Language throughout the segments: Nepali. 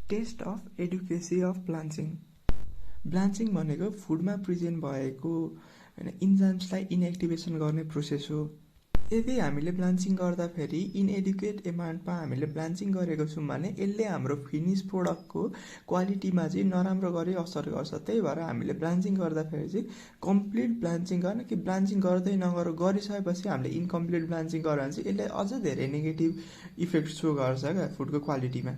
Test of adequacy of blanching. Blanching भनेको फुडमा प्रेजेन्ट भएको होइन इन्जाइम्सलाई इनएक्टिभेसन गर्ने प्रोसेस हो। यदि हामीले ब्लान्चिङ गर्दाखेरि इनएडुकेट एमाउन्टमा हामीले ब्लान्चिङ गरेको छौँ भने यसले हाम्रो फिनिस प्रोडक्टको क्वालिटीमा चाहिँ नराम्रो गरी असर गर्छ। त्यही भएर हामीले ब्लान्चिङ गर्दाखेरि चाहिँ कम्प्लिट ब्लान्चिङ गर्न कि ब्लान्चिङ गर्दै गरिसकेपछि हामीले इन्कम्प्लिट ब्लान्चिङ गर्यो भने चाहिँ यसले अझ धेरै नेगेटिभ इफेक्ट सो गर्छ क्या फुडको क्वालिटीमा।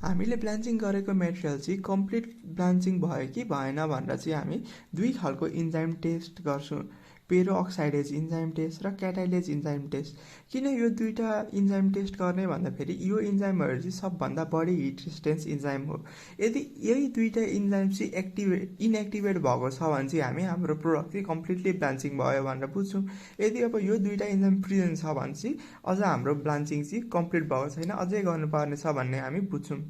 हामीले ब्लान्चिङ गरेको मेटेरियल चाहिँ कम्प्लिट ब्लान्चिङ भयो कि भएन भनेर चाहिँ हामी दुई खालको इन्जाइम टेस्ट गर्छौँ, पेरो अक्साइडेज इन्जाइम टेस्ट र क्याटाइलेज इन्जाइम टेस्ट। किन यो दुईवटा इन्जाइम टेस्ट गर्ने भन्दाखेरि यो इन्जाइमहरू चाहिँ सबभन्दा बढी हिट रेजिस्टेन्स इन्जाइम हो। यदि यही दुईवटा इन्जाइम चाहिँ इनएक्टिभेट भएको छ भने चाहिँ हामी हाम्रो प्रोडक्ट चाहिँ कम्प्लिटली ब्लान्चिङ भयो भनेर बुझ्छौँ। यदि अब यो दुईवटा इन्जाइम प्रेजेन्ट छ भने चाहिँ अझ हाम्रो ब्लान्चिङ चाहिँ कम्प्लिट भएको छैन, अझै गर्नुपर्ने छ भन्ने हामी बुझ्छौँ।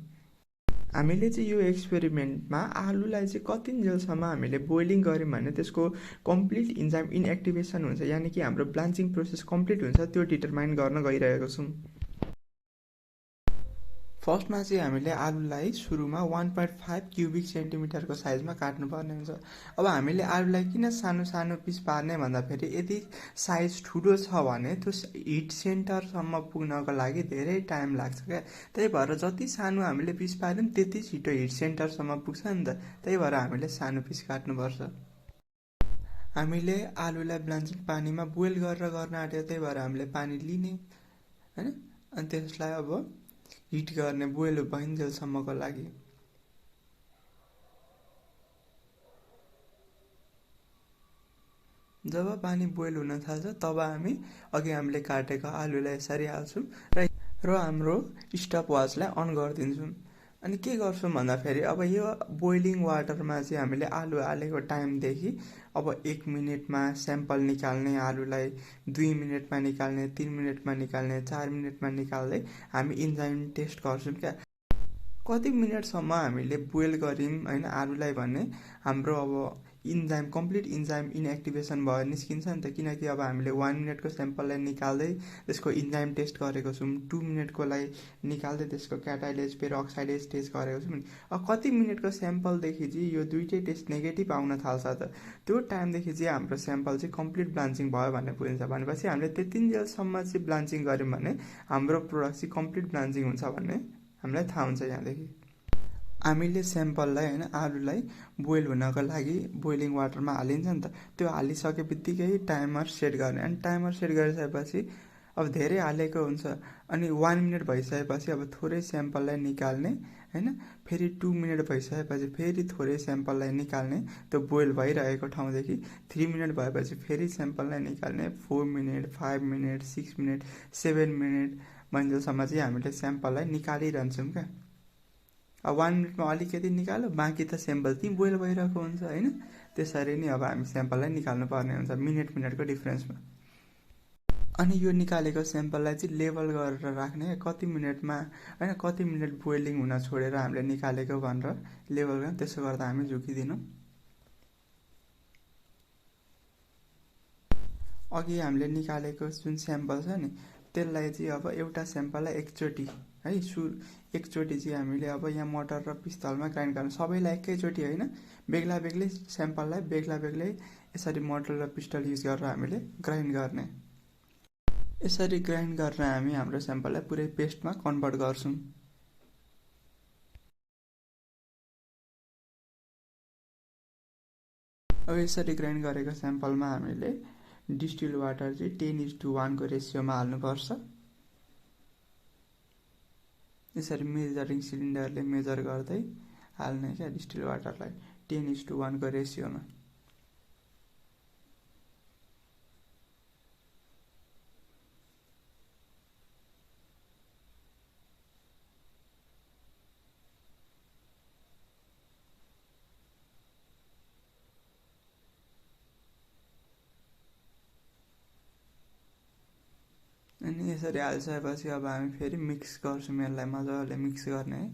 हामीले चाहिँ यो एक्सपेरिमेन्टमा आलुलाई चाहिँ कतिन्जेलसम्म हामीले बोइलिङ गऱ्यौँ भने त्यसको कम्प्लिट इन्जाइम इनएक्टिभेसन हुन्छ, यानि कि हाम्रो ब्लान्चिङ प्रोसेस कम्प्लिट हुन्छ, त्यो डिटरमाइन गर्न गइरहेको छौँ। फर्स्टमा चाहिँ हामीले आलुलाई सुरुमा 1.5 क्युबिक सेन्टिमिटरको साइजमा काट्नुपर्ने हुन्छ। अब हामीले आलुलाई किन सानो सानो पिस पार्ने भन्दाखेरि यदि साइज ठुलो छ भने त्यो हिट सेन्टरसम्म पुग्नको लागि धेरै टाइम लाग्छ क्या। त्यही भएर जति सानो हामीले पिस पार्यौँ त्यति छिटो हिट सेन्टरसम्म पुग्छ नि त। त्यही भएर हामीले सानो पिस काट्नुपर्छ। हामीले आलुलाई ब्लान्चिङ पानीमा बोइल गरेर गर्न आँट्यो, त्यही भएर हामीले पानी लिने होइन, अनि त्यसलाई अब हिट गर्ने बोइल भइन्जेलसम्मको लागि। जब पानी बोइल हुन थाल्छ तब हामी अघि हामीले काटेको आलुलाई यसरी हाल्छौँ र हाम्रो स्टप वाचलाई अन गरिदिन्छौँ। अनि के गर्छौँ भन्दाखेरि अब यो बोइलिङ वाटरमा चाहिँ हामीले आलु हालेको टाइमदेखि अब 1 मिनटमा स्याम्पल निकाल्ने, आलुलाई 2 मिनटमा निकाल्ने, 3 मिनटमा निकाल्ने, 4 मिनटमा निकाल्दै हामी इन्जाइम टेस्ट गर्छौँ क्या। कति मिनटसम्म हामीले बोइल गऱ्यौँ होइन आलुलाई भने हाम्रो अब इन्जाइम कम्प्लिट इन्जाइम इनएक्टिभेसन भयो निस्किन्छ नि त। किनकि अब हामीले 1 मिनटको स्याम्पललाई निकाल्दै त्यसको इन्जाइम टेस्ट गरेको छौँ, 2 मिनटकोलाई निकाल्दै त्यसको क्याटाइलेज पेरो अक्साइडेज टेस्ट गरेको छौँ। अब कति मिनटको स्याम्पलदेखि चाहिँ यो दुइटै टेस्ट नेगेटिभ आउन थाल्छ त, त्यो टाइमदेखि चाहिँ हाम्रो स्याम्पल चाहिँ कम्प्लिट ब्लान्चिङ भयो भन्ने बुझिन्छ। भनेपछि हामीले त्यतिन्जेलसम्म चाहिँ ब्लान्चिङ गऱ्यौँ भने हाम्रो प्रोडक्ट चाहिँ कम्प्लिट ब्लान्चिङ हुन्छ भन्ने हामीलाई थाहा हुन्छ। यहाँदेखि हामीले स्याम्पललाई होइन आलुलाई बोइल हुनको लागि बोइलिङ वाटरमा हालिन्छ नि त, त्यो हालिसके बित्तिकै टाइमर सेट गर्ने। अनि टाइमर सेट गरिसकेपछि अब धेरै हालेको हुन्छ अनि 1 मिनट भइसकेपछि अब थोरै स्याम्पललाई निकाल्ने होइन, फेरि 2 मिनट भइसकेपछि फेरि थोरै स्याम्पललाई निकाल्ने, त्यो बोइल भइरहेको ठाउँदेखि 3 मिनट भएपछि फेरि स्याम्पललाई निकाल्ने, 4 मिनट 5 मिनट 6 मिनट 7 मिनट भइन्जेलसम्म चाहिँ हामीले स्याम्पललाई निकालिरहन्छौँ क्या। अब 1 मिनटमा अलिकति निकाल्यो, बाँकी त स्याम्पल त्यहीँ बोइल भइरहेको हुन्छ होइन। त्यसरी नै अब हामी स्याम्पललाई निकाल्नु पर्ने हुन्छ मिनटको डिफ्रेन्समा। अनि यो निकालेको स्याम्पललाई चाहिँ लेबल गरेर राख्ने, कति मिनटमा होइन कति मिनट बोइलिङ हुन छोडेर हामीले निकालेको भनेर लेबल गर्ने। त्यसो गर्दा हामी झुकिदिनौँ। अघि हामीले निकालेको जुन स्याम्पल छ नि त्यसलाई चाहिँ अब एउटा स्याम्पललाई एकचोटि है एकचोटि चाहिँ हामीले अब यहाँ मटर र पिस्तलमा ग्राइन्ड गर्ने, सबैलाई एकैचोटि होइन, बेग्ला बेग्लै स्याम्पललाई बेग्ला बेग्लै यसरी मटर र पिस्टल युज गरेर हामीले ग्राइन्ड गर्ने। यसरी ग्राइन्ड गरेर हामी हाम्रो स्याम्पललाई पुरै पेस्टमा कन्भर्ट गर्छौँ। अब यसरी ग्राइन्ड गरेको स्याम्पलमा हामीले डिस्टिल वाटर चाहिँ 10:1 को रेसियोमा हाल्नुपर्छ। यसरी मेजरिङ सिलिन्डरले मेजर गर्दै हाल्ने क्या डिस्टिल वाटरलाई 10:1 को रेसियोमा। अनि यसरी हालिसकेपछि अब हामी फेरि मिक्स गर्छौँ, यसलाई मजाले मिक्स गर्ने है।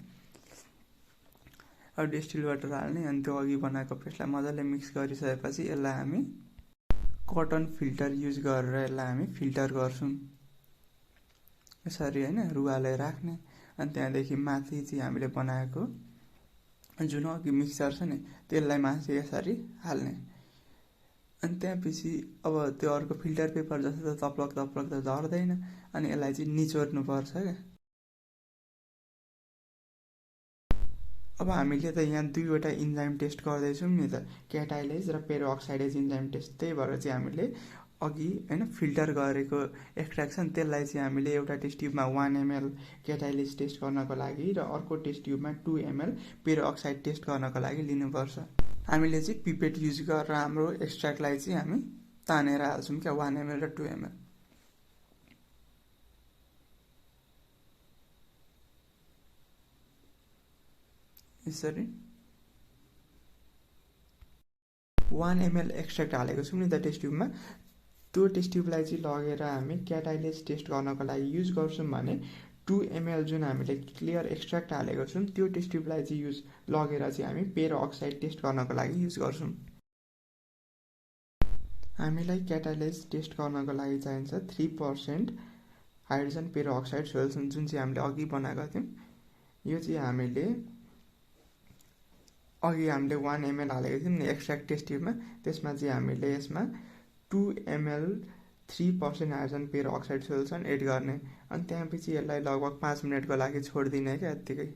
अब डिस्टिल वाटर हाल्ने अनि त्यो अघि बनाएको पेस्टलाई मजाले मिक्स गरिसकेपछि यसलाई हामी कटन फिल्टर युज गरेर यसलाई हामी फिल्टर गर्छौँ। यसरी होइन रुवाले राख्ने अनि त्यहाँदेखि माथि चाहिँ हामीले बनाएको जुन अघि मिक्सचर छ नि त्यसलाई माथि यसरी हाल्ने। अनि त्यसपछि अब त्यो अर्को फिल्टर पेपर जस्तो त तप्लक त झर्दैन, अनि यसलाई चाहिँ निचोर्नुपर्छ क्या। अब हामीले त यहाँ दुईवटा इन्जाइम टेस्ट गर्दैछौँ नि त, क्याटाइलेज र पेरोक्साइडेज इन्जाइम टेस्ट। त्यही भएर चाहिँ हामीले अघि होइन फिल्टर गरेको एक्सट्र्याक्सन त्यसलाई चाहिँ हामीले एउटा टेस्ट ट्युबमा 1 ml क्याटाइलेज टेस्ट गर्नको लागि र अर्को टेस्ट ट्युबमा 2 ml पेरोक्साइड टेस्ट गर्नको लागि लिनुपर्छ। हामीले चाहिँ पिपेट युज गरेर हाम्रो एक्सट्र्याक्टलाई चाहिँ हामी तानेर हाल्छौँ क्या, 1 ml र 2 ml। यसरी 1 ml एक्सट्र्याक्ट हालेको छौँ नि त टेस्ट ट्युबमा, त्यो टेस्ट ट्युबलाई चाहिँ लगेर हामी क्याटाइलेज टेस्ट गर्नको लागि युज गर्छौँ भने 2 ml जुन हामीले क्लियर एक्सट्र्याक्ट हालेको छौँ त्यो टेस्ट ट्युबलाई चाहिँ लगेर चाहिँ हामी पेरोक्साइड टेस्ट गर्नको लागि युज गर्छौँ। हामीलाई क्याटाइलेज टेस्ट गर्नको लागि चाहिन्छ 3% हाइड्रोजन पेरोक्साइड सोल्युसन जुन चाहिँ हामीले अघि बनाएको थियौँ। यो चाहिँ हामीले अघि हामीले 1 ml हालेको थियौँ नि एक्सट्र्याक्ट टेस्ट ट्युबमा, त्यसमा चाहिँ हामीले यसमा 2 ml 3% hydrogen peroxide solution add गर्ने। अनि त्यसपछि यसलाई लगभग 5 मिनटको लागि छोडिदिने क्या यत्तिकै।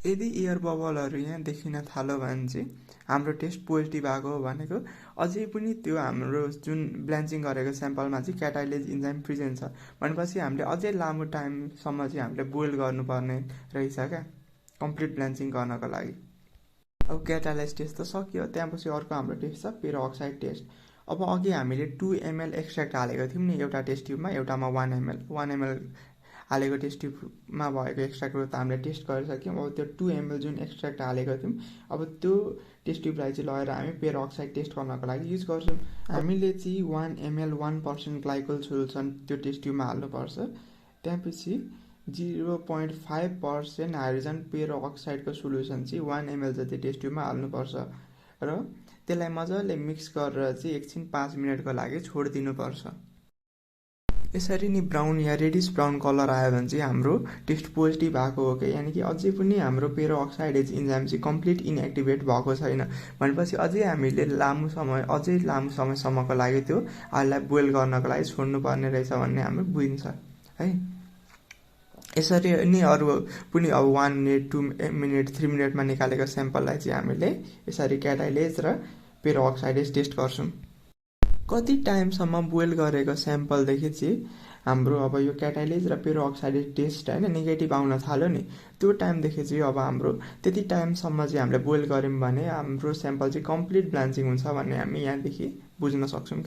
यदि एयर बबलहरू यहाँ देखिन थाल्यो भने चाहिँ हाम्रो टेस्ट पोजिटिभ आएको हो भनेको, अझै पनि त्यो हाम्रो जुन ब्लान्चिङ गरेको स्याम्पलमा चाहिँ क्याटाइलेज इन्जाइम प्रेजेन्ट छ भनेपछि हामीले अझै लामो टाइमसम्म चाहिँ हामीले बोइल गर्नुपर्ने रहेछ क्या कम्प्लिट ब्लान्चिङ गर्नको लागि। अब क्याटाइलेज टेस्ट त सकियो, त्यहाँपछि अर्को हाम्रो टेस्ट छ पेरोक्साइड टेस्ट। अब अघि हामीले 2 ml एक्सट्र्याक्ट हालेको थियौँ नि एउटा टेस्ट ट्युबमा, एउटामा 1 ml हालेको टेस्ट ट्युबमा भएको एक्सट्र्याक्टहरू त हामीले टेस्ट गरिसक्यौँ। अब त्यो 2 ml जुन एक्सट्र्याक्ट हालेको थियौँ, अब त्यो टेस्ट ट्युबलाई चाहिँ लगेर हामी पेरोक्साइड टेस्ट गर्नको लागि युज गर्छौँ। हामीले चाहिँ 1 ml 1% ग्लाइकोल सोल्युसन त्यो टेस्ट ट्युबमा हाल्नुपर्छ। त्यसपछि 0.5% हाइड्रोजन पेरोक्साइडको सोल्युसन चाहिँ 1 ml जति टेस्ट ट्युबमा हाल्नुपर्छ र त्यसलाई मजाले मिक्स गरेर चाहिँ एकछिन 5 मिनटको लागि छोडिदिनुपर्छ। यसरी नै ब्राउन या रेडिस ब्राउन कलर आयो भने चाहिँ हाम्रो टेस्ट पोजिटिभ आएको हो कि, यानि कि अझै पनि हाम्रो पेरोक्साइडेज इन्जाइम चाहिँ कम्प्लिट इनएक्टिभेट भएको छैन भनेपछि अझै हामीले लामो समयसम्मको लागि त्यो हाललाई बोइल गर्नको लागि छोड्नुपर्ने रहेछ भन्ने हाम्रो बुझिन्छ है। यसरी नै अरू पनि अब 1 मिनट 2 मिनट 3 मिनटमा निकालेको स्याम्पललाई चाहिँ हामीले यसरी क्याटाइलेज र पेरोक्साइडेज टेस्ट गर्छौँ। कति टाइमसम्म बोइल गरेको स्याम्पलदेखि चाहिँ हाम्रो अब यो क्याटाइलेज र पेरोक्साइडेज टेस्ट होइन नेगेटिभ आउन थाल्यो नि, त्यो टाइमदेखि चाहिँ अब हाम्रो त्यति टाइमसम्म चाहिँ हामीले बोइल गऱ्यौँ भने हाम्रो स्याम्पल चाहिँ कम्प्लिट ब्लान्चिङ हुन्छ भन्ने हामी यहाँदेखि बुझ्न सक्छौँ।